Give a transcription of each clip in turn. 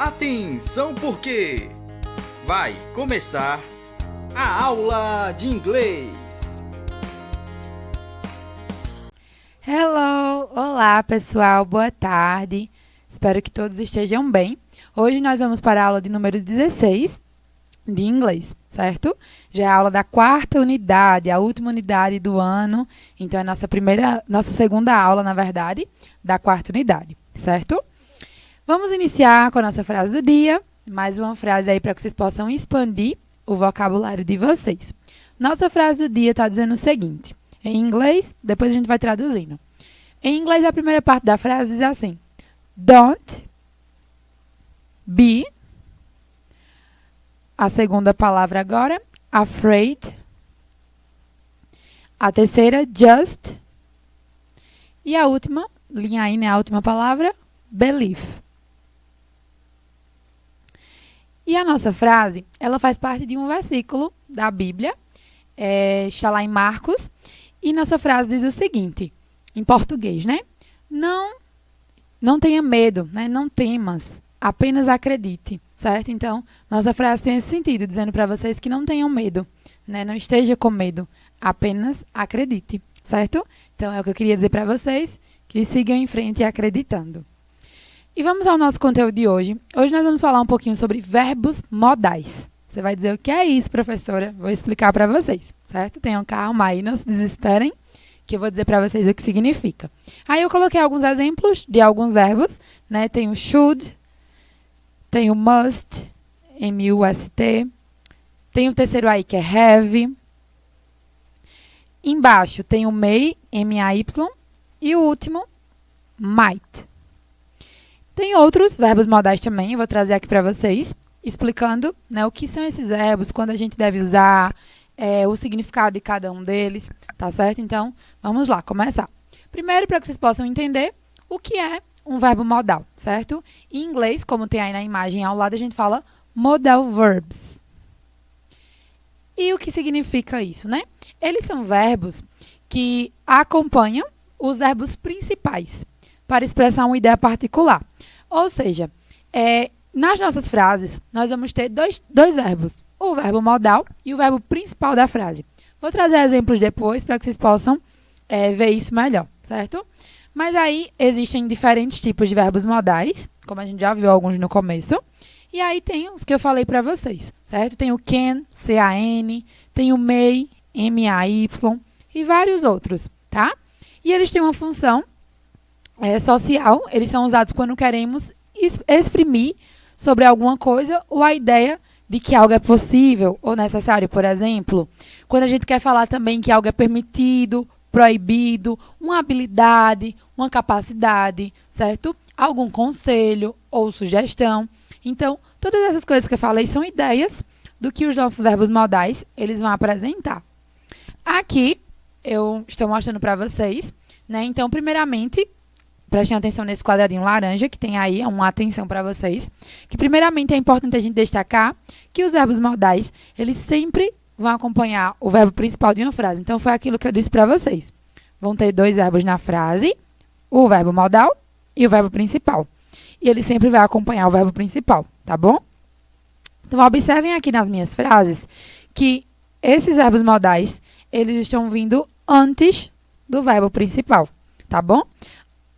Atenção porque vai começar a aula de inglês. Hello! Olá, pessoal. Boa tarde. Espero que todos estejam bem. Hoje nós vamos para a aula de número 16 de inglês, certo? Já é a aula da quarta unidade, a última unidade do ano. Então, é nossa segunda aula, na verdade, da quarta unidade, certo? Vamos iniciar com a nossa frase do dia. Mais uma frase aí para que vocês possam expandir o vocabulário de vocês. Nossa frase do dia está dizendo o seguinte. Em inglês, depois a gente vai traduzindo. Em inglês, a primeira parte da frase diz assim. Don't be. A segunda palavra agora, afraid. A terceira, just. E a última, linha aí, né? A última palavra, believe. E a nossa frase, ela faz parte de um versículo da Bíblia, está lá em Marcos, e nossa frase diz o seguinte, em português, né? Não tenha medo, né? Não temas, apenas acredite, certo? Então, nossa frase tem esse sentido, dizendo para vocês que não tenham medo, né? Não esteja com medo, apenas acredite, certo? Então, é o que eu queria dizer para vocês, que sigam em frente acreditando. E vamos ao nosso conteúdo de hoje. Hoje nós vamos falar um pouquinho sobre verbos modais. Você vai dizer o que é isso, professora? Vou explicar para vocês, certo? Tenham calma aí, não se desesperem, que eu vou dizer para vocês o que significa. Aí eu coloquei alguns exemplos de alguns verbos, né? Tem o should, tem o must, M-U-S-T, tem o terceiro aí que é have, embaixo tem o may, M-A-Y, e o último, might. Tem outros verbos modais também, eu vou trazer aqui para vocês, explicando, né, o que são esses verbos, quando a gente deve usar, o significado de cada um deles, tá certo? Então, vamos lá, começar. Primeiro, para que vocês possam entender o que é um verbo modal, certo? Em inglês, como tem aí na imagem ao lado, a gente fala modal verbs. E o que significa isso, né? Eles são verbos que acompanham os verbos principais para expressar uma ideia particular. Ou seja, nas nossas frases, nós vamos ter dois verbos, o verbo modal e o verbo principal da frase. Vou trazer exemplos depois para que vocês possam ver isso melhor, certo? Mas aí existem diferentes tipos de verbos modais, como a gente já viu alguns no começo. E aí tem os que eu falei para vocês, certo? Tem o can, C-A-N, tem o may, M-A-Y e vários outros, tá? E eles têm uma função social, eles são usados quando queremos exprimir sobre alguma coisa ou a ideia de que algo é possível ou necessário, por exemplo. Quando a gente quer falar também que algo é permitido, proibido, uma habilidade, uma capacidade, certo? Algum conselho ou sugestão. Então, todas essas coisas que eu falei são ideias do que os nossos verbos modais eles vão apresentar. Aqui, eu estou mostrando para vocês, né? Então, primeiramente, prestem atenção nesse quadradinho laranja, que tem aí uma atenção para vocês. Que, primeiramente, é importante a gente destacar que os verbos modais, eles sempre vão acompanhar o verbo principal de uma frase. Então, foi aquilo que eu disse para vocês. Vão ter dois verbos na frase, o verbo modal e o verbo principal. E ele sempre vai acompanhar o verbo principal, tá bom? Então, observem aqui nas minhas frases que esses verbos modais, eles estão vindo antes do verbo principal, tá bom?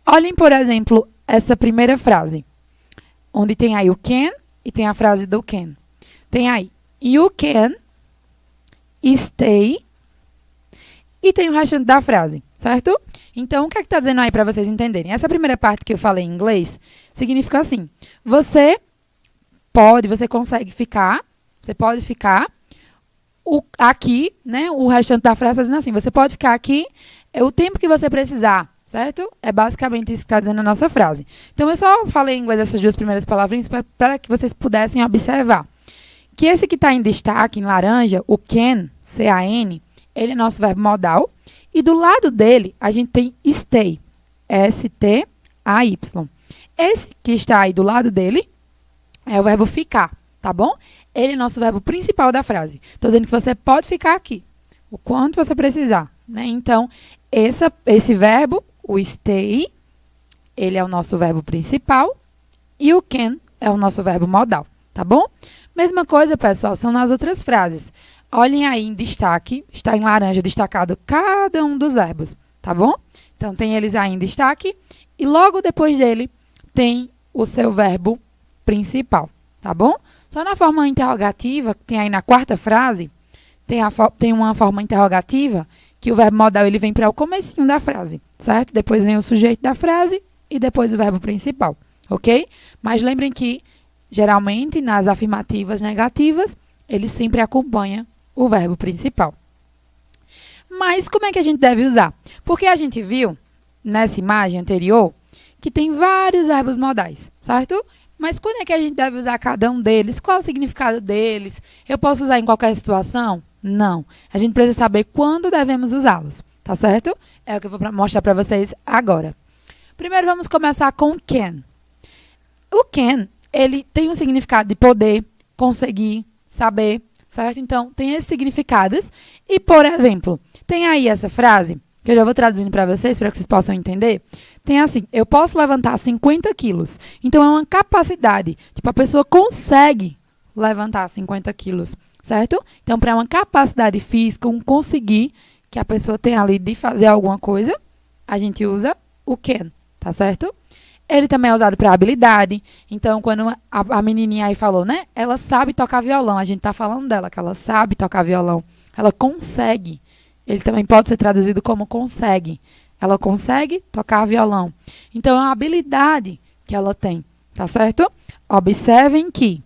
Olhem, por exemplo, essa primeira frase, onde tem aí o can e tem a frase do can. Tem aí, you can stay e tem o restante da frase, certo? Então, o que é que está dizendo aí para vocês entenderem? Essa primeira parte que eu falei em inglês significa assim, você consegue ficar, você pode ficar aqui, né? O restante da frase está dizendo assim, você pode ficar aqui o tempo que você precisar. Certo? É basicamente isso que está dizendo a nossa frase. Então, eu só falei em inglês essas duas primeiras palavrinhas para que vocês pudessem observar. Que esse que está em destaque, em laranja, o can, C-A-N, ele é nosso verbo modal. E do lado dele, a gente tem stay, S-T-A-Y. Esse que está aí do lado dele é o verbo ficar, tá bom? Ele é nosso verbo principal da frase. Estou dizendo que você pode ficar aqui, o quanto você precisar, né? Então, esse verbo, o stay, ele é o nosso verbo principal e o can é o nosso verbo modal, tá bom? Mesma coisa, pessoal, são nas outras frases. Olhem aí em destaque, está em laranja destacado cada um dos verbos, tá bom? Então, tem eles aí em destaque e logo depois dele tem o seu verbo principal, tá bom? Só na forma interrogativa, que tem aí na quarta frase, tem uma forma interrogativa que o verbo modal ele vem para o comecinho da frase, certo? Depois vem o sujeito da frase e depois o verbo principal, ok? Mas lembrem que, geralmente, nas afirmativas negativas, ele sempre acompanha o verbo principal. Mas como é que a gente deve usar? Porque a gente viu, nessa imagem anterior, que tem vários verbos modais, certo? Mas quando é que a gente deve usar cada um deles? Qual o significado deles? Eu posso usar em qualquer situação? Não. A gente precisa saber quando devemos usá-los, tá certo? É o que eu vou mostrar para vocês agora. Primeiro, vamos começar com can. O can, ele tem um significado de poder, conseguir, saber, certo? Então, tem esses significados. E, por exemplo, tem aí essa frase, que eu já vou traduzindo para vocês, para que vocês possam entender. Tem assim, eu posso levantar 50 quilos. Então, é uma capacidade. Tipo, a pessoa consegue levantar 50 quilos, certo? Então, para uma capacidade física, um conseguir que a pessoa tem ali de fazer alguma coisa, a gente usa o can, tá certo? Ele também é usado para habilidade. Então, quando a menininha aí falou, né? Ela sabe tocar violão. A gente tá falando dela, que ela sabe tocar violão. Ela consegue. Ele também pode ser traduzido como consegue. Ela consegue tocar violão. Então, é uma habilidade que ela tem, tá certo? Observem que,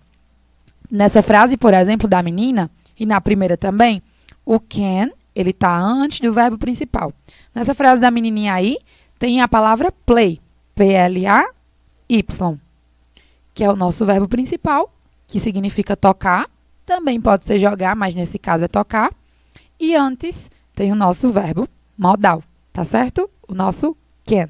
nessa frase, por exemplo, da menina, e na primeira também, o can, ele tá antes do verbo principal. Nessa frase da menininha aí, tem a palavra play. P-L-A-Y, que é o nosso verbo principal, que significa tocar. Também pode ser jogar, mas nesse caso é tocar. E antes tem o nosso verbo modal, tá certo? O nosso can.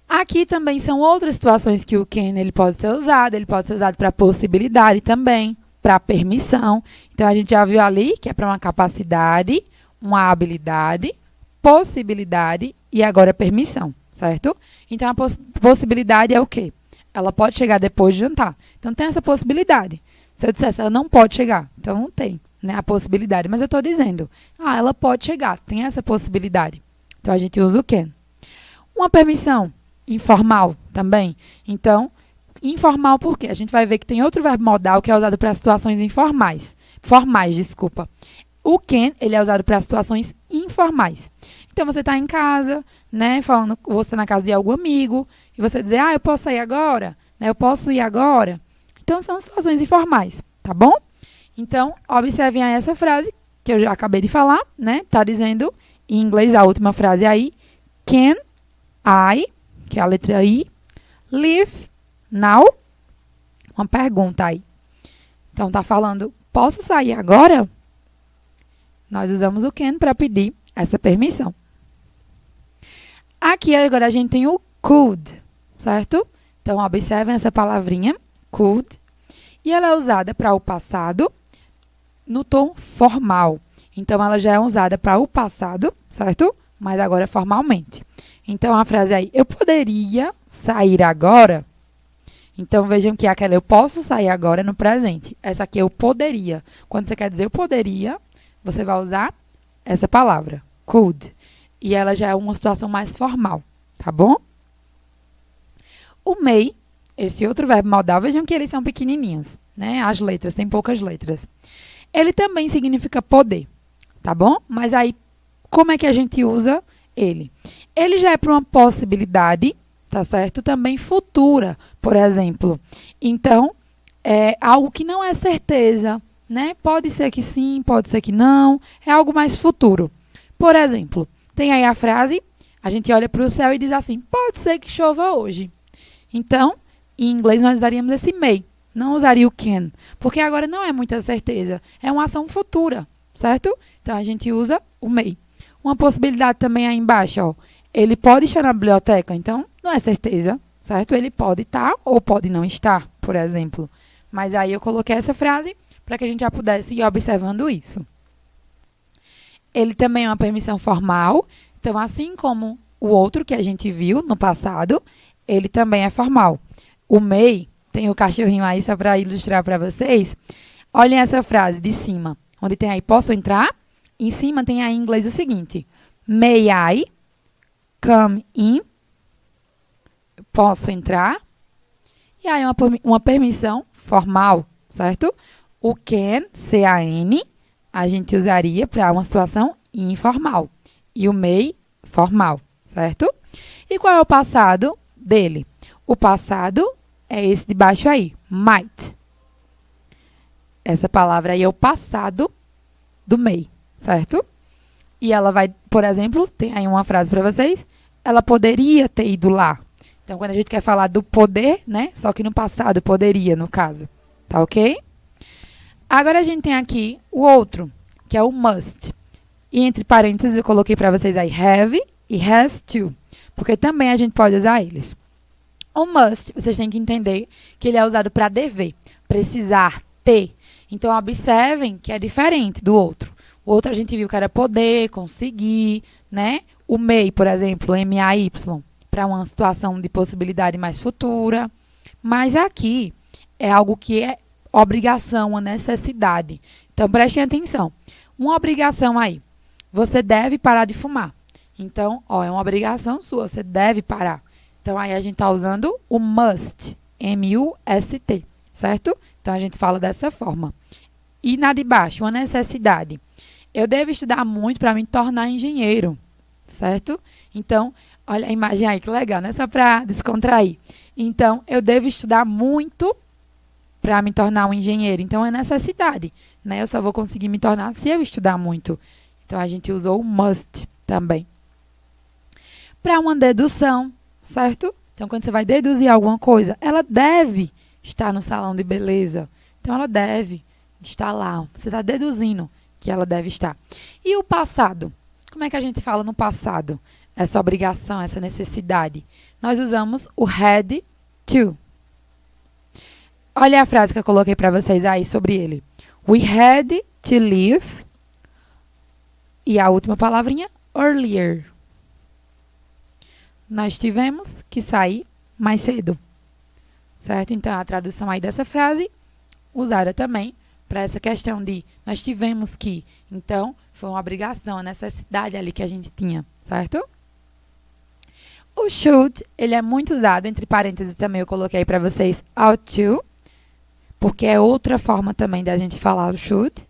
Aqui também são outras situações que o can ele pode ser usado. Ele pode ser usado para possibilidade também, para permissão. Então, a gente já viu ali que é para uma capacidade, uma habilidade, possibilidade e agora permissão. Certo? Então, a possibilidade é o quê? Ela pode chegar depois de jantar. Então, tem essa possibilidade. Se eu dissesse, ela não pode chegar. Então, não tem, né, a possibilidade. Mas eu estou dizendo, ela pode chegar. Tem essa possibilidade. Então, a gente usa o can. Uma permissão informal também. Então, informal por quê? A gente vai ver que tem outro verbo modal que é usado para situações informais. Formais, desculpa. O can, ele é usado para situações informais. Então, você está em casa, né, falando, você na casa de algum amigo, e você dizer, eu posso sair agora, né, eu posso ir agora. Então, são situações informais, tá bom? Então, observem aí essa frase, que eu já acabei de falar, né, tá dizendo, em inglês, a última frase aí, can I, que é a letra I, leave now? Uma pergunta aí. Então, tá falando, posso sair agora? Nós usamos o can para pedir essa permissão. Aqui agora a gente tem o could, certo? Então, observem essa palavrinha, could. E ela é usada para o passado no tom formal. Então, ela já é usada para o passado, certo? Mas agora formalmente. Então, a frase aí, eu poderia sair agora? Então, vejam que aquela eu posso sair agora no presente. Essa aqui eu poderia. Quando você quer dizer eu poderia, você vai usar essa palavra, could. E ela já é uma situação mais formal, tá bom? O may, esse outro verbo modal, vejam que eles são pequenininhos, né? As letras, tem poucas letras. Ele também significa poder, tá bom? Mas aí, como é que a gente usa ele? Ele já é para uma possibilidade, tá certo? Também futura, por exemplo. Então, é algo que não é certeza, né? Pode ser que sim, pode ser que não. É algo mais futuro. Por exemplo, tem aí a frase, a gente olha para o céu e diz assim, pode ser que chova hoje. Então, em inglês nós usaríamos esse may, não usaria o can, porque agora não é muita certeza, é uma ação futura, certo? Então, a gente usa o may. Uma possibilidade também aí embaixo, ó, ele pode estar na biblioteca, então não é certeza, certo? Ele pode estar ou pode não estar, por exemplo. Mas aí eu coloquei essa frase para que a gente já pudesse ir observando isso. Ele também é uma permissão formal. Então, assim como o outro que a gente viu no passado, ele também é formal. o may, tem o cachorrinho aí só para ilustrar para vocês. Olhem essa frase de cima, onde tem aí, posso entrar? Em cima tem aí em inglês o seguinte, may I come in? Posso entrar? E aí uma permissão formal, certo? O can, C-A-N, a gente usaria para uma situação informal. E o may, formal, certo? E qual é o passado dele? O passado é esse de baixo aí, might. Essa palavra aí é o passado do may, certo? E ela vai, por exemplo, tem aí uma frase para vocês, ela poderia ter ido lá. Então, quando a gente quer falar do poder, né? Só que no passado, poderia, no caso. Tá ok? Agora, a gente tem aqui o outro, que é o must. E entre parênteses, eu coloquei para vocês aí have e has to. Porque também a gente pode usar eles. O must, vocês têm que entender que ele é usado para dever. Precisar, ter. Então, observem que é diferente do outro. O outro a gente viu que era poder, conseguir, né? O may, por exemplo, M-A-Y, para uma situação de possibilidade mais futura. Mas aqui é algo que é obrigação, uma necessidade. Então, prestem atenção. Uma obrigação aí. Você deve parar de fumar. Então, é uma obrigação sua, você deve parar. Então, aí a gente está usando o must, M-U-S-T, certo? Então, a gente fala dessa forma. E na de baixo, uma necessidade. Eu devo estudar muito para me tornar engenheiro, certo? Então, olha a imagem aí, que legal, né? Só para descontrair. Então, eu devo estudar muito para me tornar um engenheiro. Então, é necessidade, né? Eu só vou conseguir me tornar se eu estudar muito. Então, a gente usou o must também. Para uma dedução, certo? Então, quando você vai deduzir alguma coisa, ela deve estar no salão de beleza. Então, ela deve estar lá. Você está deduzindo que ela deve estar. E o passado? Como é que a gente fala no passado? Essa obrigação, essa necessidade. Nós usamos o had to. Olha a frase que eu coloquei para vocês aí sobre ele. We had to leave. E a última palavrinha, earlier. Nós tivemos que sair mais cedo. Certo? Então, a tradução aí dessa frase, usada também para essa questão de nós tivemos que. Então, foi uma obrigação, a necessidade ali que a gente tinha. Certo? O should, ele é muito usado, entre parênteses também eu coloquei para vocês ought to, porque é outra forma também da gente falar o should.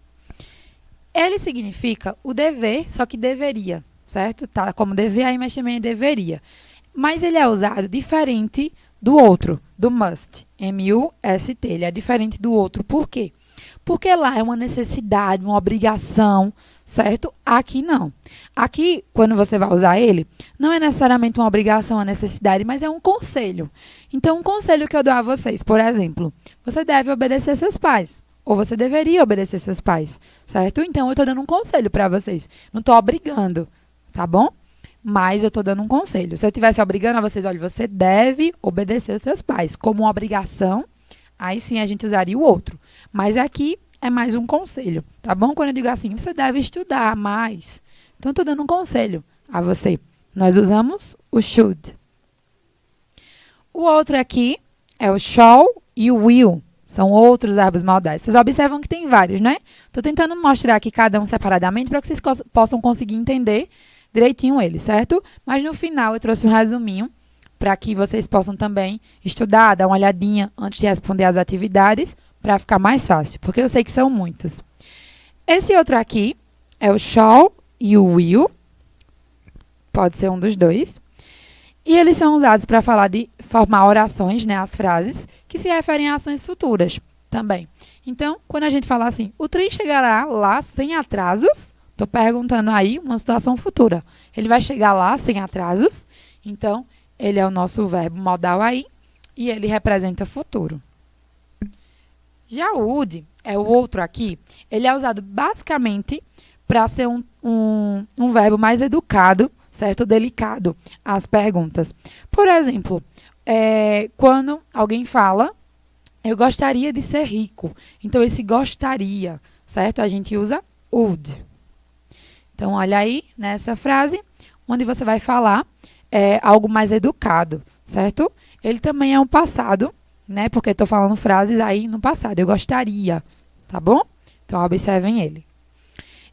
Ele significa o dever, só que deveria, certo? Tá como dever aí, mas também deveria. Mas ele é usado diferente do outro, do must, M-U-S-T. Ele é diferente do outro. Por quê? Porque lá é uma necessidade, uma obrigação, certo? Aqui não. Aqui, quando você vai usar ele, não é necessariamente uma obrigação, uma necessidade, mas é um conselho. Então, um conselho que eu dou a vocês, por exemplo, você deve obedecer seus pais. Ou você deveria obedecer seus pais, certo? Então, eu estou dando um conselho para vocês. Não estou obrigando, tá bom? Mas eu estou dando um conselho. Se eu estivesse obrigando a vocês, olha, você deve obedecer os seus pais. Como uma obrigação, aí sim a gente usaria o outro. Mas aqui é mais um conselho, tá bom? Quando eu digo assim, você deve estudar mais. Então, eu estou dando um conselho a você. Nós usamos o should. O outro aqui é o shall e o will. São outros verbos modais. Vocês observam que tem vários, né? Estou tentando mostrar aqui cada um separadamente para que vocês possam conseguir entender direitinho ele, certo? Mas no final eu trouxe um resuminho para que vocês possam também estudar, dar uma olhadinha antes de responder as atividades para ficar mais fácil, porque eu sei que são muitos. Esse outro aqui é o shall e o will. Pode ser um dos dois. E eles são usados para falar de formar orações, né, as frases, que se referem a ações futuras também. Então, quando a gente fala assim, o trem chegará lá sem atrasos, estou perguntando aí uma situação futura. Ele vai chegar lá sem atrasos, então, ele é o nosso verbo modal aí, e ele representa futuro. Já o would, é o outro aqui, ele é usado basicamente para ser um verbo mais educado, certo? Delicado às perguntas. Por exemplo, quando alguém fala, eu gostaria de ser rico. Então, esse gostaria, certo? A gente usa would. Então, olha aí nessa frase, onde você vai falar algo mais educado, certo? Ele também é um passado né? Porque estou falando frases aí no passado. Eu gostaria, tá bom? Então, observem ele.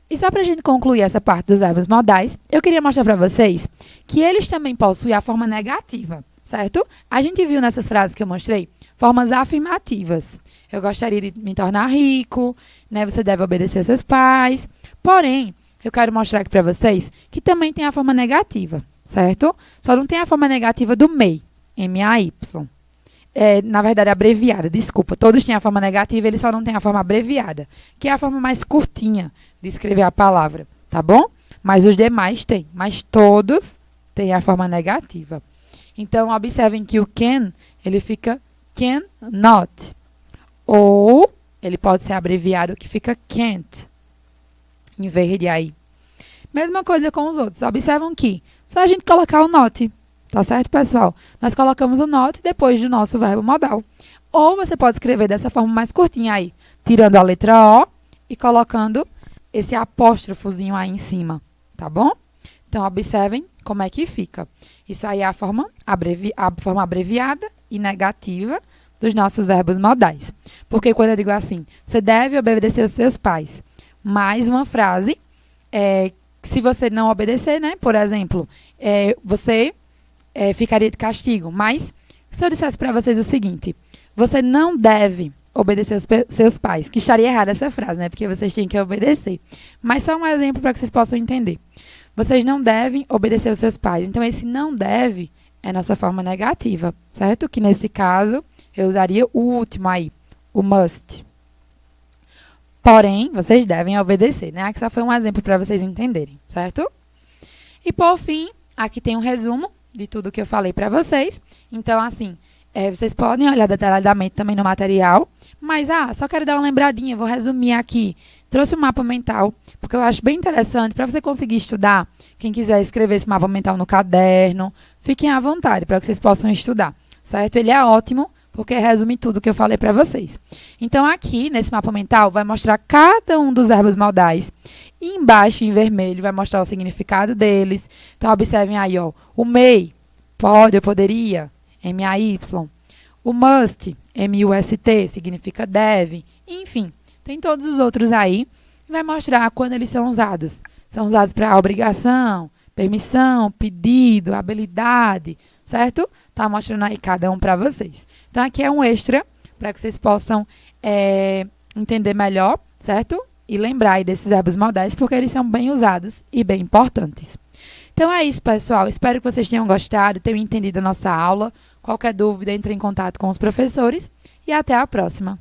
E só para a gente concluir essa parte dos verbos modais, eu queria mostrar para vocês que eles também possuem a forma negativa, certo? A gente viu nessas frases que eu mostrei formas afirmativas. Eu gostaria de me tornar rico, né? Você deve obedecer seus pais. Porém, eu quero mostrar aqui para vocês que também tem a forma negativa, certo? Só não tem a forma negativa do may, M-A-Y. Na verdade, abreviada, desculpa. Todos têm a forma negativa, eles só não têm a forma abreviada, que é a forma mais curtinha de escrever a palavra, tá bom? Mas os demais têm, mas todos têm a forma negativa. Então, observem que o can, ele fica cannot. Ou ele pode ser abreviado, que fica can't, em vez de aí. Mesma coisa com os outros. Observam que, só a gente colocar o not. Tá certo, pessoal? Nós colocamos o not depois do nosso verbo modal. Ou você pode escrever dessa forma mais curtinha aí, tirando a letra O e colocando esse apóstrofozinho aí em cima, tá bom? Então, observem como é que fica. Isso aí é a forma abreviada e negativa dos nossos verbos modais. Porque quando eu digo assim, você deve obedecer aos seus pais, mais uma frase, se você não obedecer, né? Por exemplo, você ficaria de castigo. Mas, se eu dissesse para vocês o seguinte, você não deve obedecer aos seus pais, que estaria errada essa frase, né? Porque vocês têm que obedecer. Mas só um exemplo para que vocês possam entender. Vocês não devem obedecer aos seus pais. Então, esse não deve é nossa forma negativa, certo? Que nesse caso, eu usaria o último aí, o must. Porém, vocês devem obedecer, né? Aqui só foi um exemplo para vocês entenderem, certo? E, por fim, aqui tem um resumo de tudo que eu falei para vocês. Então, assim, vocês podem olhar detalhadamente também no material, mas, só quero dar uma lembradinha, vou resumir aqui. Trouxe um mapa mental, porque eu acho bem interessante para você conseguir estudar. Quem quiser escrever esse mapa mental no caderno, fiquem à vontade para que vocês possam estudar, certo? Ele é ótimo, porque resume tudo que eu falei para vocês. Então, aqui, nesse mapa mental, vai mostrar cada um dos verbos modais. E embaixo, em vermelho, vai mostrar o significado deles. Então, observem aí, ó. O may, pode, eu poderia, M-A-Y. O must, M-U-S-T, significa deve. Enfim, tem todos os outros aí. E vai mostrar quando eles são usados. São usados para obrigação, permissão, pedido, habilidade, certo? Tá mostrando aí cada um para vocês. Então, aqui é um extra para que vocês possam entender melhor, certo? E lembrar aí desses verbos modais, porque eles são bem usados e bem importantes. Então, é isso, pessoal. Espero que vocês tenham gostado, tenham entendido a nossa aula. Qualquer dúvida, entre em contato com os professores. E até a próxima.